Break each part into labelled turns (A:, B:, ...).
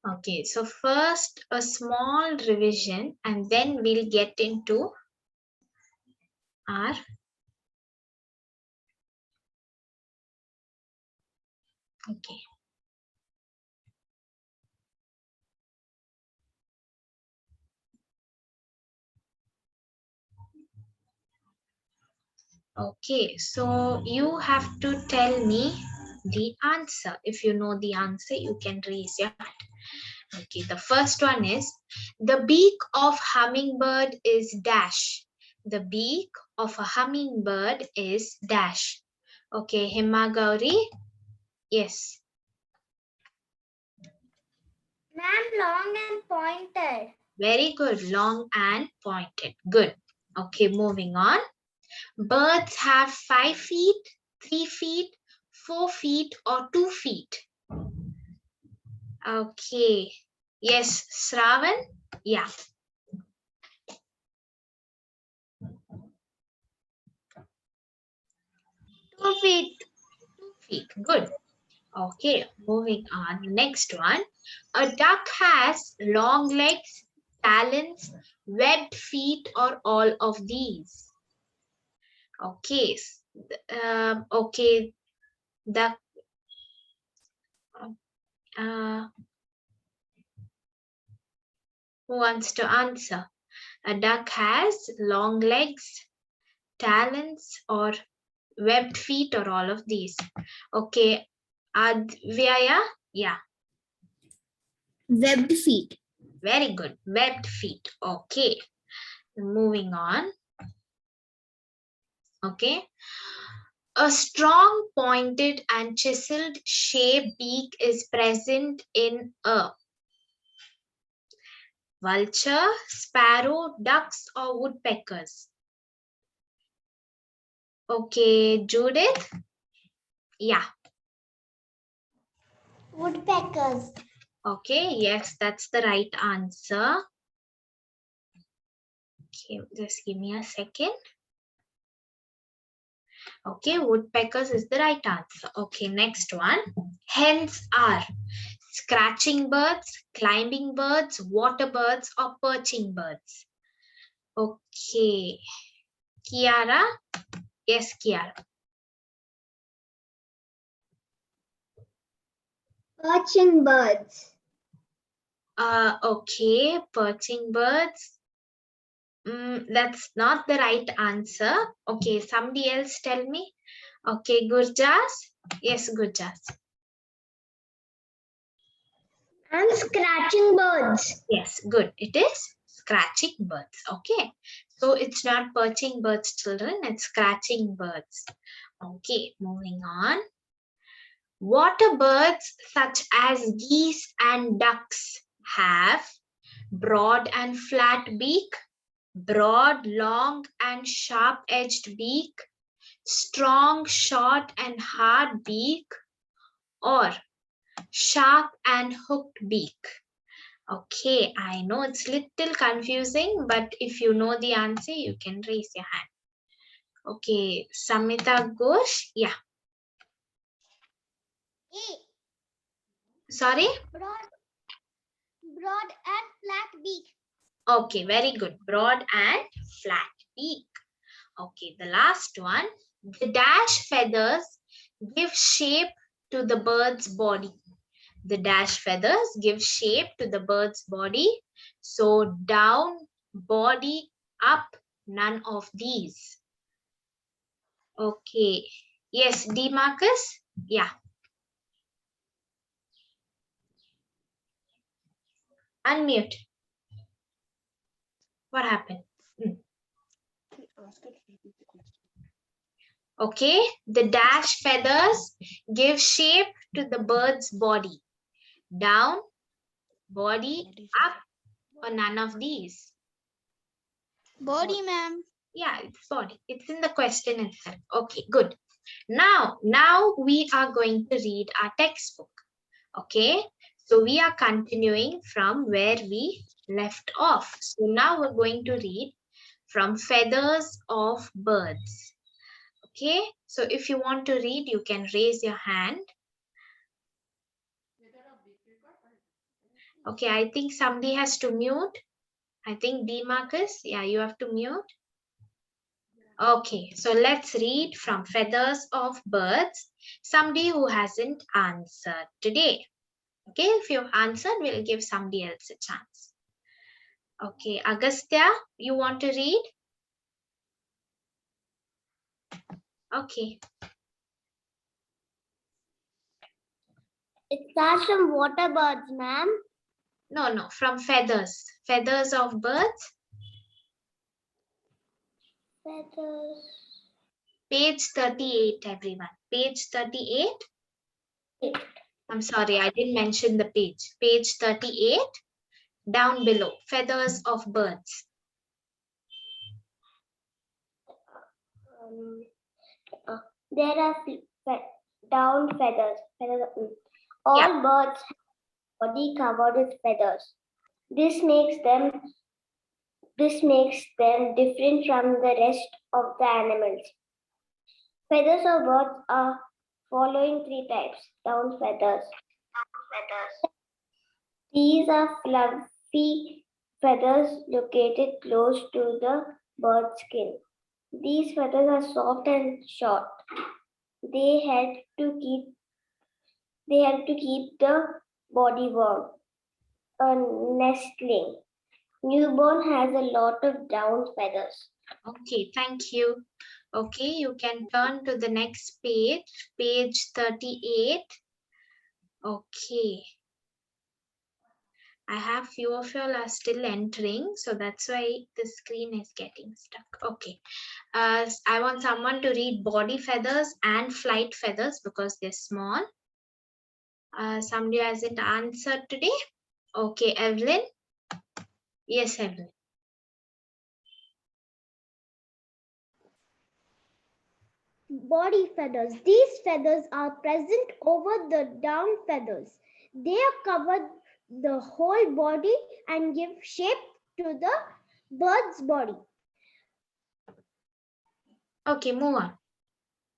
A: Okay, so first a small revision and then we'll get into our okay. Okay, so you have to tell me the answer. If you know the answer, you can raise your hand. Okay, the first one is the beak of hummingbird is dash. The beak of a hummingbird is dash. Okay, Hima Gauri. Yes.
B: Ma'am, long and pointed.
A: Very good. Long and pointed. Good. Okay, moving on. Birds have 5 feet, 3 feet, 4 feet, or 2 feet. Okay. Yes, Shravan? Yeah.
B: 2 feet.
A: 2 feet. Good. Okay, moving on. Next one. A duck has long legs, talons, webbed feet, or all of these. Okay. Okay. The uh, who wants to answer? A duck has long legs, talons, or webbed feet, or all of these. Okay. Advyaya? Yeah.
B: Webbed feet.
A: Very good. Webbed feet. Okay. Moving on. Okay. A strong, pointed, and chiseled shaped beak is present in a vulture, sparrow, ducks, or woodpeckers. Okay, Judith? Yeah.
B: Woodpeckers.
A: Okay, yes, that's the right answer. Okay, just give me a second. Okay, woodpeckers is the right answer. Okay, next one. Hens are scratching birds, climbing birds, water birds, or perching birds. Okay, Kiara? Yes, Kiara.
B: Perching birds.
A: Okay, perching birds. That's not the right answer. Okay, somebody else tell me. Okay, Gurjas? Yes, Gurjas.
B: And scratching birds.
A: Yes, good. It is scratching birds. Okay. So it's not perching birds, children. It's scratching birds. Okay, moving on. Water birds such as geese and ducks have broad and flat beak, broad, long, and sharp-edged beak, strong, short, and hard beak, or sharp and hooked beak. Okay, I know it's little confusing, but if you know the answer, you can raise your hand. Okay, Samita Ghosh, yeah.
B: A.
A: Sorry?
B: Broad and flat beak.
A: Okay, very good. Broad and flat beak. Okay, the last one. The dash feathers give shape to the bird's body. The dash feathers give shape to the bird's body. So down, body, up, none of these. Okay. Yes, D Marcus? Yeah. Unmute. What happened? Okay. The dash feathers give shape to the bird's body. Down, body, up, or none of these.
B: Body, ma'am.
A: Yeah, it's body. It's in the question itself. Okay, good. Now we are going to read our textbook. Okay, so we are continuing from where we left off. So now we're going to read from feathers of birds. Okay, so if you want to read, you can raise your hand. Okay, I think somebody has to mute. I think D Marcus, yeah, you have to mute. Okay, so let's read from Feathers of Birds. Somebody who hasn't answered today. Okay, if you've answered, we'll give somebody else a chance. Okay, Agastya, you want to read? Okay.
B: It starts from water birds, ma'am.
A: No, from feathers. Feathers of birds.
B: Feathers.
A: Page 38, everyone. Page 38. I'm sorry, I didn't mention the page. Page 38, down below. Feathers of birds.
B: There are down feathers. All
A: Yeah.
B: birds have body covered with feathers. This makes them different from the rest of the animals. Feathers of birds are following three types. Down feathers. These are fluffy feathers located close to the bird's skin. These feathers are soft and short. They help to keep the body warm. A nestling. Newborn has a lot of down feathers.
A: Okay, thank you. Okay, you can turn to the next page. Page 38. Okay. I have few of y'all are still entering, so that's why the screen is getting stuck. Okay. I want someone to read body feathers and flight feathers because they're small. Somebody hasn't answered today. Okay, Evelyn. Yes, Evelyn.
B: Body feathers. These feathers are present over the down feathers. They cover the whole body and give shape to the bird's body.
A: Okay, move on.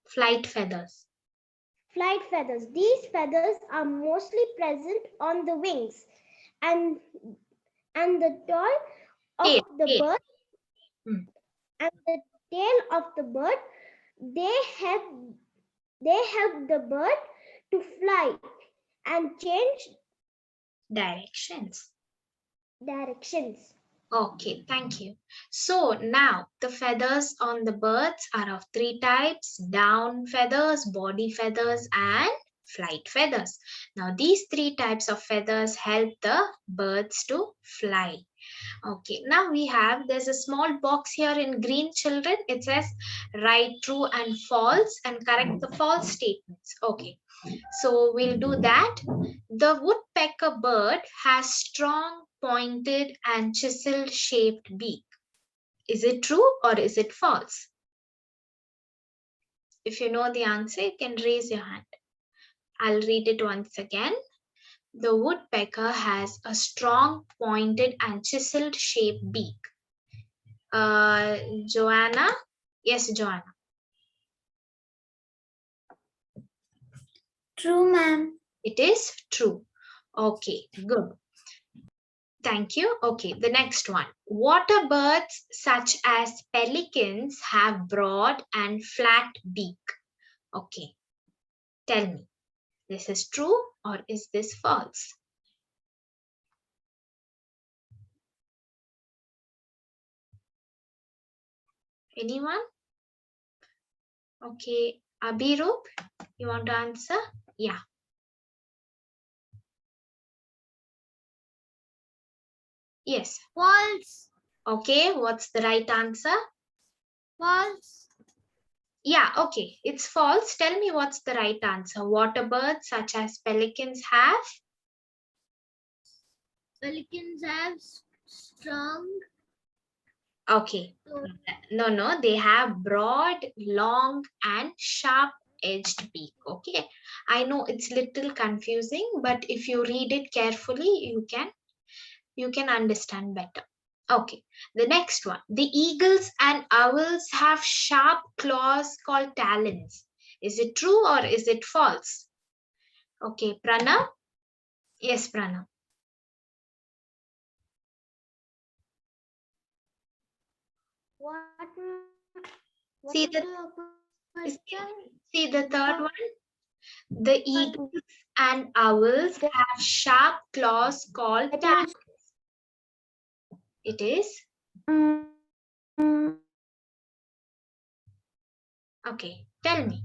A: Flight feathers.
B: Flight feathers. These feathers are mostly present on the wings and the tail of the bird. And the tail of the bird. They help the bird to fly and change
A: Directions.
B: directions.
A: Okay, thank you. So now the feathers on the birds are of three types: down feathers, body feathers, and flight feathers. Now these three types of feathers help the birds to fly. Okay, now there's a small box here in green, children. It says write true and false and correct the false statements. Okay, so we'll do that. The woodpecker bird has strong, pointed, and chisel shaped beak. Is it true or is it false? If you know the answer, you can raise your hand. I'll read it once again. The woodpecker has a strong, pointed, and chiseled shaped beak. Joanna? Yes, Joanna.
B: True, ma'am.
A: It is true. Okay, good. Thank you. Okay, the next one. Water birds such as pelicans have broad and flat beak. Okay, tell me, this is true or is this false? Anyone? Okay, Abhirup, you want to answer? Yeah. Yes.
B: False.
A: Okay, what's the right answer?
B: False.
A: Yeah, okay, it's false. Tell me what's the right answer. Water birds such as pelicans have?
B: Pelicans have strong.
A: Okay. No, they have broad, long, and sharp-edged beak. Okay. I know it's little confusing, but if you read it carefully, you can understand better. Okay. The next one. The eagles and owls have sharp claws called talons. Is it true or is it false? Okay, Pranav. Yes, Pranav. See
B: is
A: the
B: question?
A: see the third one. The eagles and owls have sharp claws called talons. It is okay. Tell me.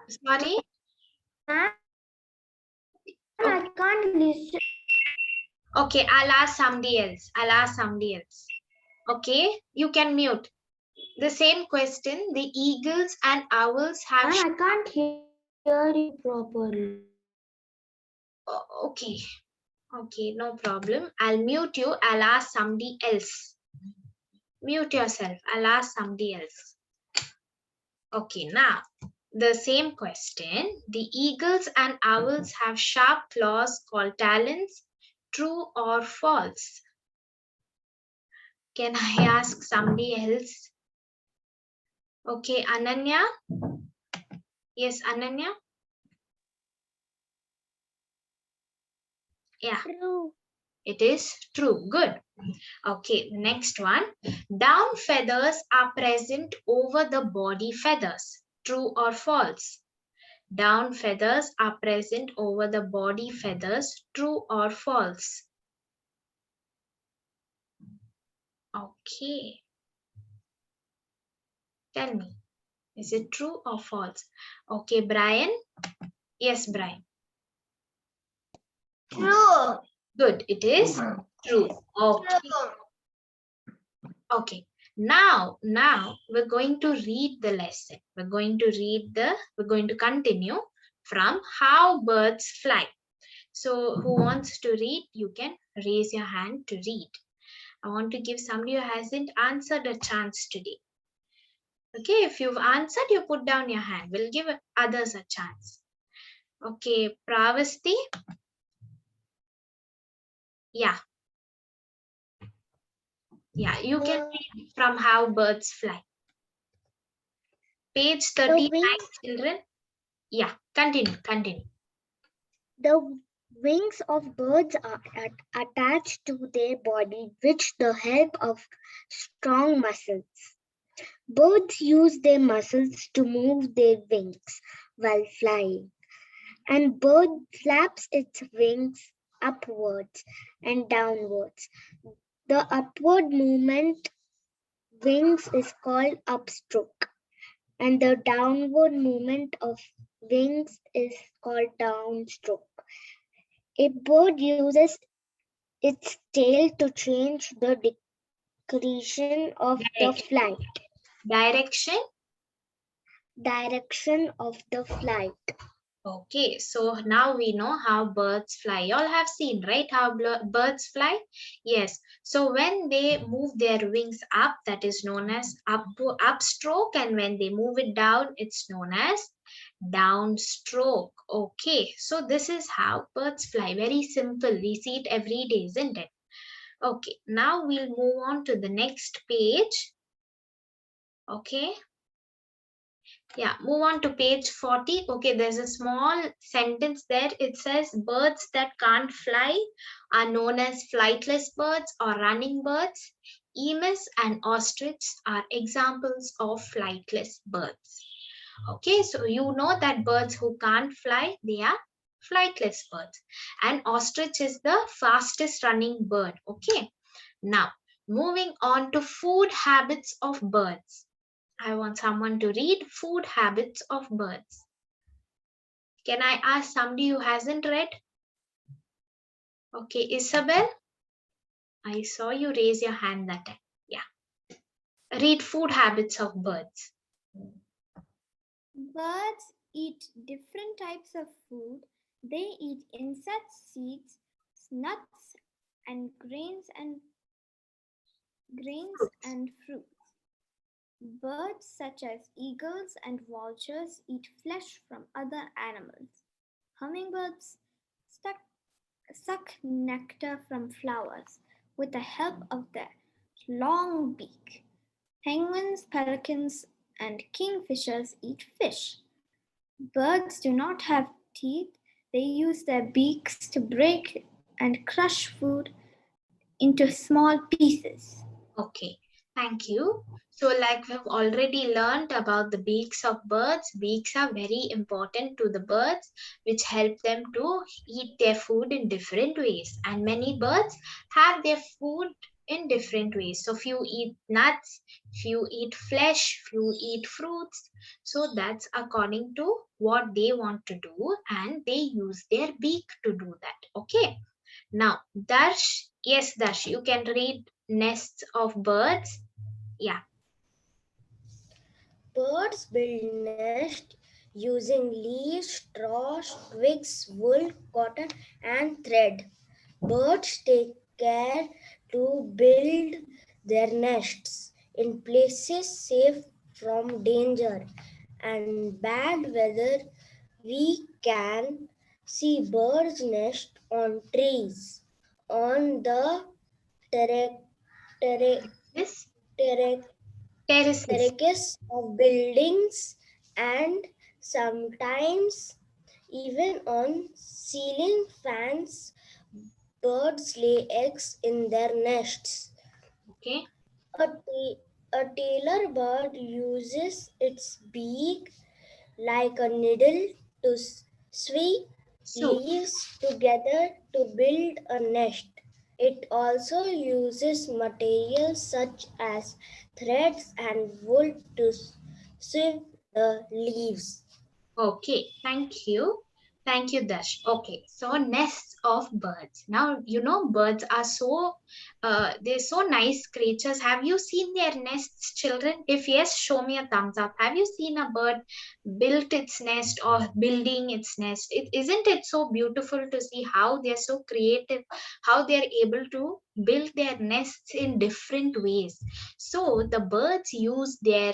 A: Sorry.
B: I can't listen.
A: Okay, I'll ask somebody else. Okay, you can mute. The same question. The eagles and owls have.
B: I can't hear you properly.
A: Okay. Okay, no problem. I'll mute you. I'll ask somebody else. Mute yourself. I'll ask somebody else. Okay, now the same question. The eagles and owls have sharp claws called talons. True or false? Can I ask somebody else? Okay, Ananya? Yes, Ananya? Yeah.
B: True.
A: It is true. Good. Okay, next one. Down feathers are present over the body feathers. True or false? Down feathers are present over the body feathers. True or false? Okay. Tell me. Is it true or false? Okay, Brian. Yes, Brian.
B: True.
A: Good. It is true. Okay. Okay. Now we're going to read the lesson. We're going to continue from how birds fly. So who wants to read? You can raise your hand to read. I want to give somebody who hasn't answered a chance today. Okay, if you've answered, you put down your hand. We'll give others a chance. Okay, Pravasti. Yeah. Yeah, you can read from how birds fly. Page 39, children. Yeah, continue.
B: The wings of birds are attached to their body with the help of strong muscles. Birds use their muscles to move their wings while flying. And bird flaps its wings upwards and downwards. The upward movement wings is called upstroke, and the downward movement of wings is called downstroke. A bird uses its tail to change the direction of the flight. Direction of the flight.
A: Okay, so now we know how birds fly. You all have seen, right, how birds fly? Yes. So when they move their wings up, that is known as upstroke, and when they move it down, it's known as downstroke. Okay, so this is how birds fly. Very simple. We see it every day, isn't it? Okay, now we'll move on to the next page. Okay. Yeah, move on to page 40. Okay, there's a small sentence there. It says birds that can't fly are known as flightless birds or running birds. Emus and ostrich are examples of flightless birds. Okay, so you know that birds who can't fly, they are flightless birds. And ostrich is the fastest running bird. Okay, now moving on to food habits of birds. I want someone to read food habits of birds. Can I ask somebody who hasn't read? Okay, Isabel, I saw you raise your hand that time. Yeah. Read food habits of birds.
C: Birds eat different types of food. They eat insects, seeds, nuts, and grains and fruits. Birds such as eagles and vultures eat flesh from other animals. Hummingbirds suck nectar from flowers with the help of their long beak. Penguins, pelicans, and kingfishers eat fish. Birds do not have teeth. They use their beaks to break and crush food into small pieces.
A: Okay, thank you. So like we've already learned about the beaks of birds, beaks are very important to the birds, which help them to eat their food in different ways. And many birds have their food in different ways. So few eat nuts, few eat flesh, few eat fruits. So that's according to what they want to do, and they use their beak to do that. Okay. Now, Darsh, yes, Darsh, you can read nests of birds. Yeah.
B: Birds build nests using leaves, straw, twigs, wool, cotton, and thread. Birds take care to build their nests in places safe from danger and bad weather. We can see birds' nest on trees, on the terrace,
A: This
B: terrace,
A: terraces.
B: terraces of buildings, and sometimes even on ceiling fans. Birds lay eggs in their nests.
A: Okay.
B: A tailor bird uses its beak like a needle to sew
A: So,
B: leaves together to build a nest. It also uses materials such as threads and wool to sew the leaves.
A: okay, thank you. Thank you, Dash. Okay, so nests of birds. Now, you know, birds are so, they're so nice creatures. Have you seen their nests, children? If yes, show me a thumbs up. Have you seen a bird built its nest or building its nest? Isn't it so beautiful to see how they're so creative, how they're able to build their nests in different ways? So the birds use their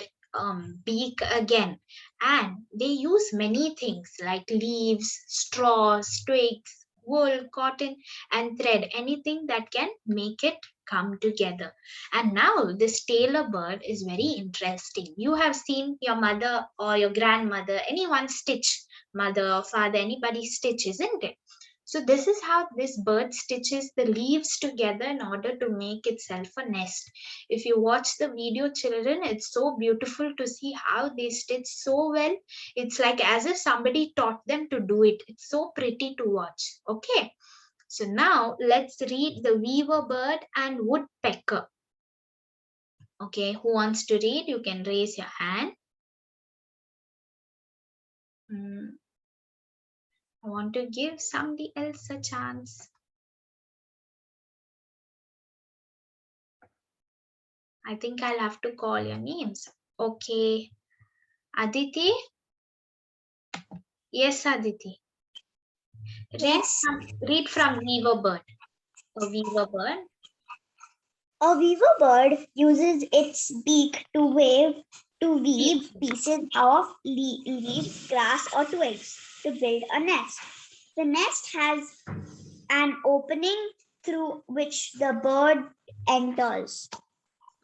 A: beak again, and they use many things like leaves, straws, twigs, wool, cotton, and thread, anything that can make it come together. And now this tailor bird is very interesting. You have seen your mother or your grandmother, anyone stitch, mother or father, anybody stitch, isn't it? So this is how this bird stitches the leaves together in order to make itself a nest. If you watch the video, children, it's so beautiful to see how they stitch so well. It's like as if somebody taught them to do it. It's so pretty to watch. Okay. So now let's read the weaver bird and woodpecker. Okay, who wants to read? You can raise your hand. I want to give somebody else a chance. I think I'll have to call your names. Okay. Aditi? Yes, Aditi.
B: Yes.
A: Read from weaver bird. A weaver bird.
B: A weaver bird uses its beak to weave pieces of leaves, grass, or twigs to build a nest. The nest has an opening through which the bird enters.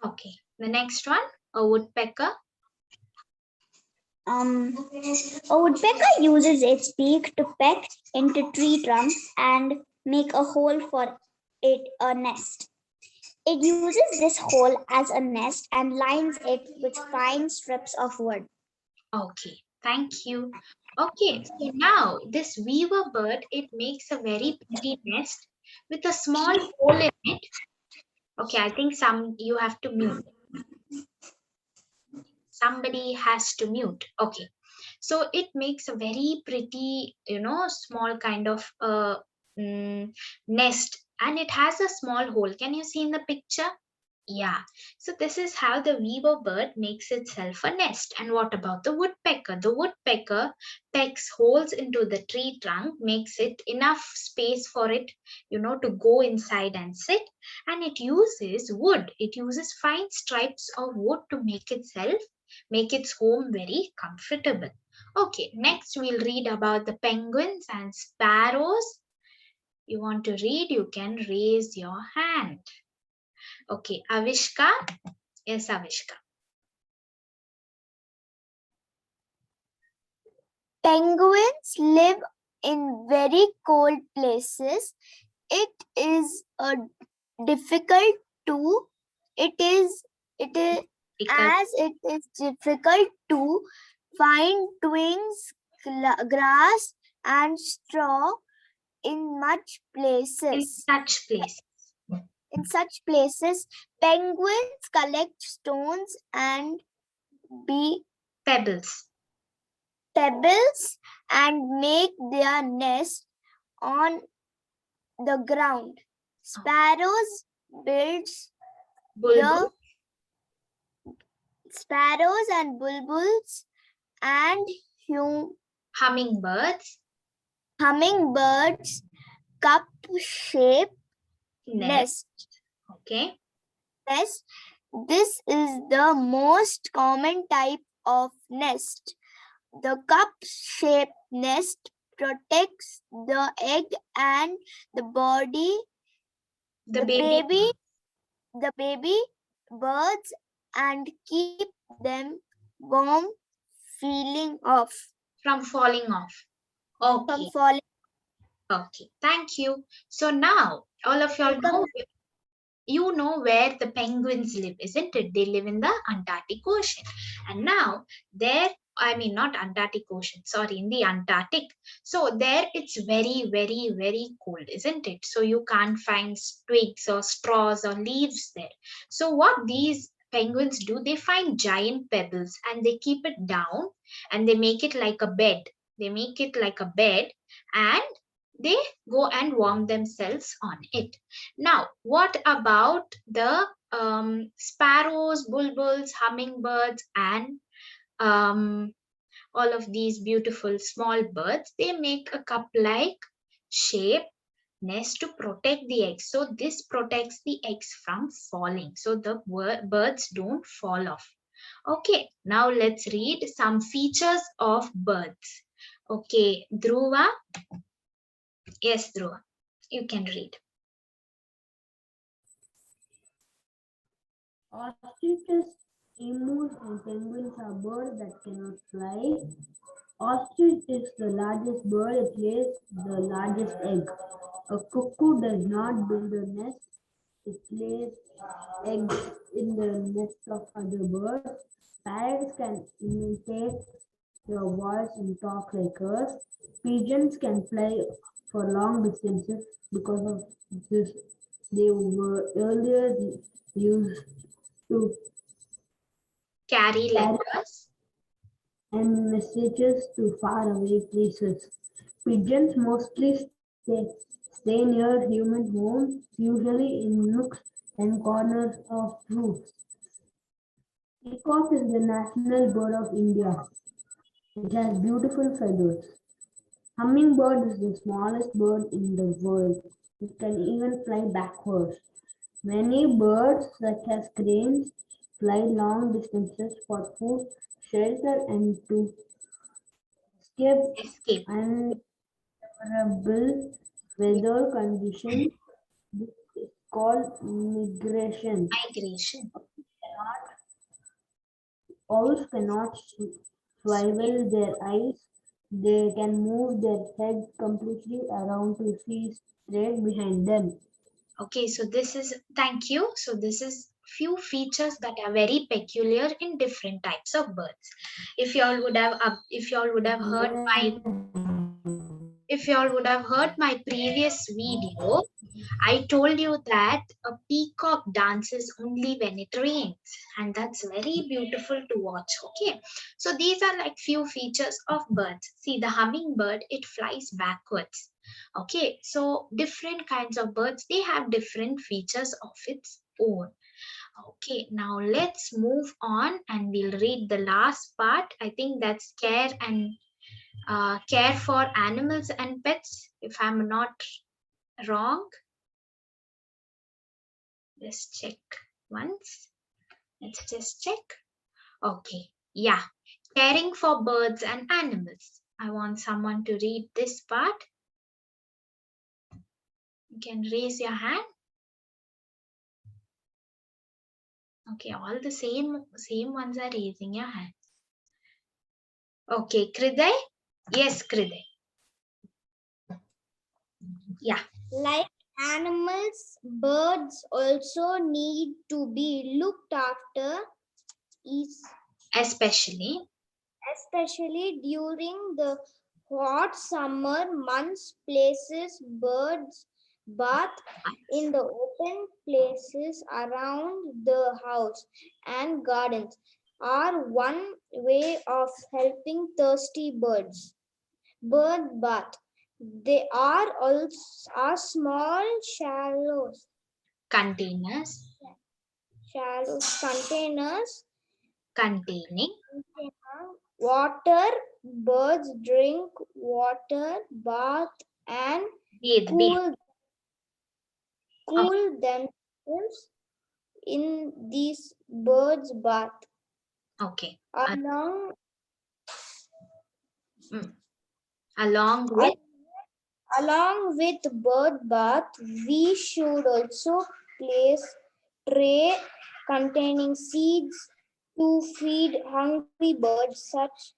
A: Okay. The next one, a woodpecker.
B: A woodpecker uses its beak to peck into tree trunks and make a hole for it a nest. It uses this hole as a nest and lines it with fine strips of wood.
A: Okay. Thank you. Okay. So now this weaver bird, it makes a very pretty nest with a small hole in it. Okay. I think you have to mute. Somebody has to mute. Okay. So it makes a very pretty, small kind of nest, and it has a small hole. Can you see in the picture? Yeah. So this is how the weaver bird makes itself a nest. And what about the woodpecker? The woodpecker pecks holes into the tree trunk, makes it enough space for it, to go inside and sit. And it uses wood. It uses fine stripes of wood to make its home very comfortable. Okay, next we'll read about the penguins and sparrows. You want to read, you can raise your hand. Okay, Avishka. Yes, Avishka.
C: Penguins live
B: in very cold places. It is difficult to it is as it is difficult to find twigs, grass and straw in much places. In such places, penguins collect stones and
A: pebbles
B: and make their nest on the ground. Sparrows sparrows and bulbuls and
A: hummingbirds
B: cup-shaped nest.
A: Okay.
B: Nest. This is the most common type of nest. The cup-shaped nest protects the egg and the baby birds and keep them warm,
A: from falling off. Okay. Okay, thank you. So now all of y'all know where the penguins live, isn't it? They live in the Antarctic Ocean. And now not Antarctic Ocean, sorry, in the Antarctic. So there it's very, very, very cold, isn't it? So you can't find twigs or straws or leaves there. So what these penguins do, they find giant pebbles and they keep it down and they make it like a bed. And they go and warm themselves on it. Now, what about the sparrows, bulbuls, hummingbirds, and all of these beautiful small birds? They make a cup-like shape nest to protect the eggs. So this protects the eggs from falling. So the birds don't fall off. Okay, now let's read some features of birds. Okay, Dhruva. Yes, Dhruva, you can read.
D: Ostriches, emus, and penguins are birds that cannot fly. Ostrich is the largest bird. It lays the largest egg. A cuckoo does not build a nest. It lays eggs in the nest of other birds. Parrots can imitate your voice and talk like us. Pigeons can fly for long distances. Because of this, they were earlier used to
A: carry letters
D: and messages to faraway places. Pigeons mostly stay near human homes, usually in nooks and corners of roofs. Peacock is the national bird of India. It has beautiful feathers. Hummingbird is the smallest bird in the world. It can even fly backwards. Many birds, such as cranes, fly long distances for food, shelter, and to escape unfavorable weather conditions. This is called migration. Owls cannot swivel their eyes. They can move their head completely around to see straight behind them.
A: Okay, so thank you. So this is few features that are very peculiar in different types of birds. If y'all would have heard my previous video, I told you that a peacock dances only when it rains, and that's very beautiful to watch. Okay, so these are like few features of birds. See, the hummingbird, it flies backwards. Okay, so different kinds of birds, they have different features of its own. Okay, now let's move on and we'll read the last part. I think that's care for animals and pets, if I'm not wrong. Let's check once. Let's just check. Okay, yeah. Caring for birds and animals. I want someone to read this part. You can raise your hand. Okay, all the same ones are raising your hand. Okay, Kriday? Yes, Kriday. Yeah.
C: Like animals, birds also need to be looked after,
A: Especially.
C: especially during the hot summer months. Places birds bath in the open places around the house and gardens are one way of helping thirsty birds. Bird bath. They are also small,
A: Containers.
C: shallow containers
A: Containing.
C: water. Birds drink water, bath, and
A: Bathe.
C: cool themselves in these birds bath.
A: Okay.
C: Along
A: Along with.
C: Along with bird bath, we should also place tray containing seeds to feed hungry birds. Such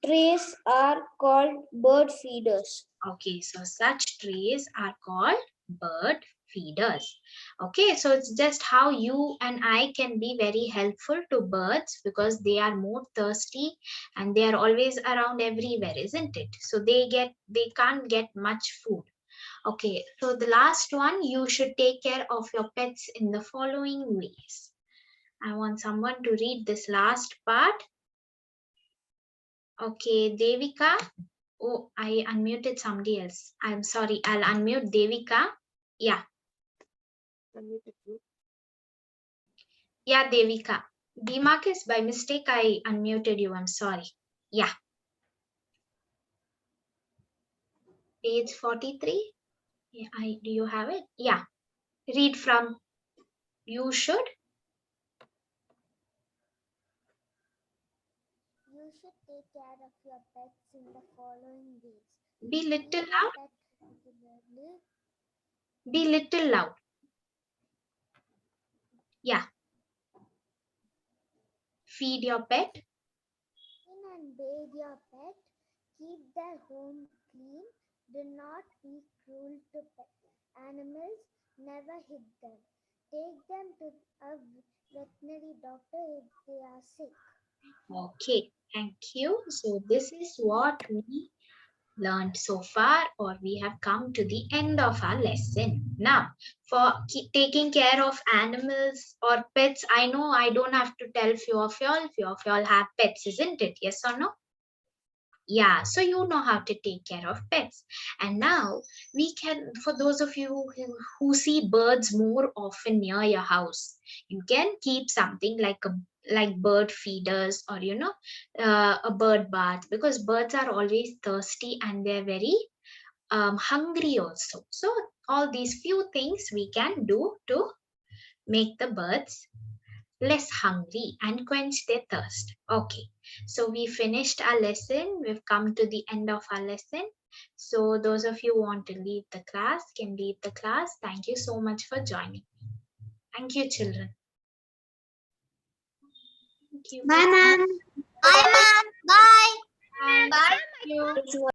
C: trays are called bird feeders.
A: Okay, so such trees are called bird feeders. Okay, so it's just how you and I can be very helpful to birds because they are more thirsty and they are always around everywhere, isn't it? So they can't get much food. Okay, so the last one, you should take care of your pets in the following ways. I want someone to read this last part. Okay, Devika. Oh, I unmuted somebody else. I'm sorry. I'll unmute Devika. Yeah. Yeah, Devika. Demarcus, by mistake, I unmuted you. I'm sorry. Yeah. Page 43. Yeah, do you have it? Yeah. Read from you should.
C: You should take care of your pets in the following ways.
A: Be little loud.
C: Pet regularly.
A: Be little loud. Yeah. Feed your pet.
C: Clean and bathe your pet. Keep their home clean. Do not be cruel to pet animals. Never hit them. Take them to a veterinary doctor if they are sick.
A: Okay. Thank you. So this is what we learned so far, or we have come to the end of our lesson. Now, for taking care of animals or pets, I know I don't have to tell few of y'all have pets, isn't it? Yes or no? Yeah, so you know how to take care of pets. And now we can, for those of you who see birds more often near your house, you can keep something like bird feeders, or a bird bath, because birds are always thirsty and they're very hungry also. So all these few things we can do to make the birds less hungry and quench their thirst. Okay, so we finished our lesson. We've come to the end of our lesson. So those of you who want to leave the class can leave the class. Thank you so much for joining. Thank you, children. Thank you.
C: Bye, ma'am. Bye, ma'am. Bye.
A: Bye.
C: Bye.
A: Thank you.